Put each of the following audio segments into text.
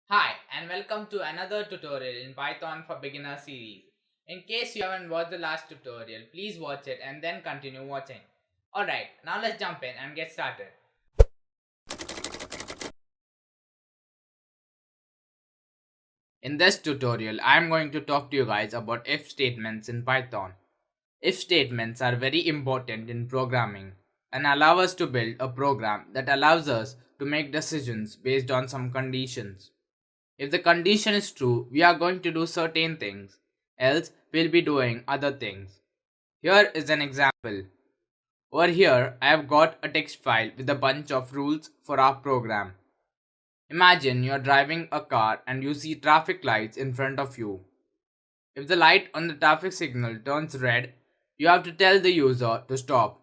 Hi and welcome to another tutorial in Python for Beginner series. In case you haven't watched the last tutorial, please watch it and then continue watching. Alright, now let's jump in and get started. In this tutorial, I am going to talk to you guys about if statements in Python. If statements are very important in programming and allow us to build a program that allows us to make decisions based on some conditions. If the condition is true, we are going to do certain things, else we'll be doing other things. Here is an example. Over here, I have got a text file with a bunch of rules for our program. Imagine you are driving a car and you see traffic lights in front of you. If the light on the traffic signal turns red, you have to tell the user to stop.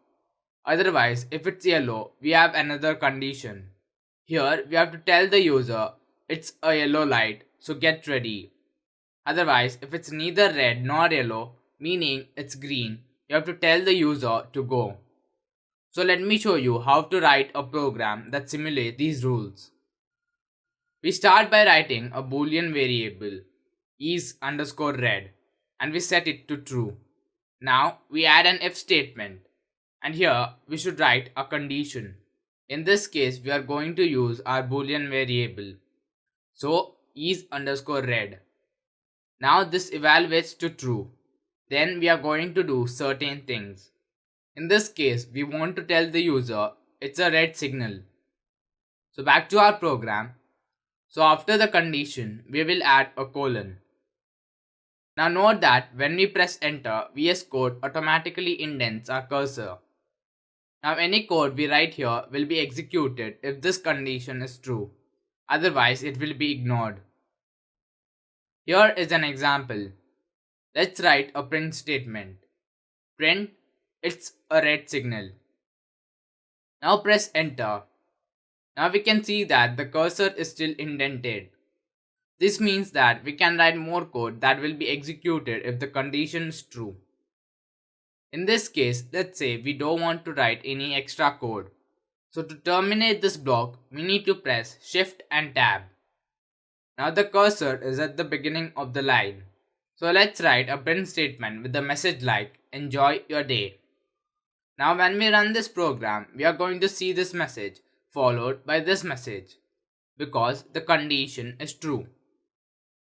Otherwise, if it's yellow, we have another condition. Here, we have to tell the user it's a yellow light, so get ready. Otherwise, if it's neither red nor yellow, meaning it's green, you have to tell the user to go. So let me show you how to write a program that simulates these rules. We start by writing a boolean variable is underscore red and we set it to true. Now we add an if statement and here we should write a condition. In this case we are going to use our boolean variable. So is underscore red. Now this evaluates to true. Then we are going to do certain things. In this case we want to tell the user it's a red signal. So back to our program. So after the condition we will add a colon. Now note that when we press enter, VS Code automatically indents our cursor. Now any code we write here will be executed if this condition is true. Otherwise it will be ignored. Here is an example. Let's write a print statement. Print, it's a red signal. Now press enter. Now we can see that the cursor is still indented. This means that we can write more code that will be executed if the condition is true. In this case, let's say we don't want to write any extra code. So to terminate this block, we need to press Shift and Tab. Now the cursor is at the beginning of the line. So let's write a print statement with a message like enjoy your day. Now when we run this program, we are going to see this message followed by this message because the condition is true.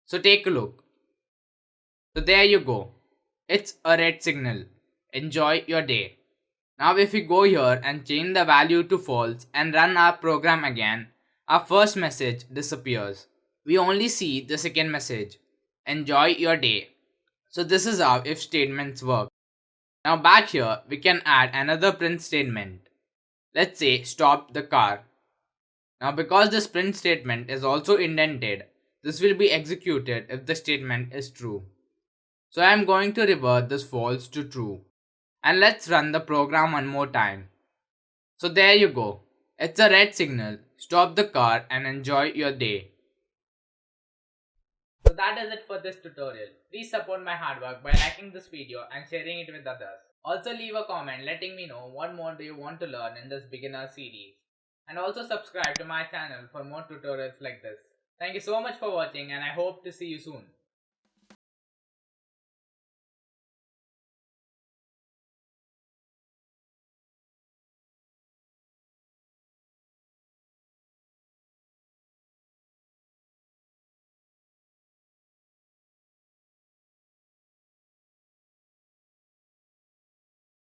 So take a look. So there you go. It's a red signal. Enjoy your day. Now if we go here and change the value to false and run our program again, our first message disappears. We only see the second message. Enjoy your day. So this is how if statements work. Now back here we can add another print statement. Let's say stop the car. Now because this print statement is also indented, this will be executed if the statement is true. So I am going to revert this false to true. And let's run the program one more time. So there you go. It's a red signal. Stop the car and enjoy your day. So that is it for this tutorial. Please support my hard work by liking this video and sharing it with others. Also leave a comment letting me know what more do you want to learn in this beginner series. And also subscribe to my channel for more tutorials like this. Thank you so much for watching and I hope to see you soon.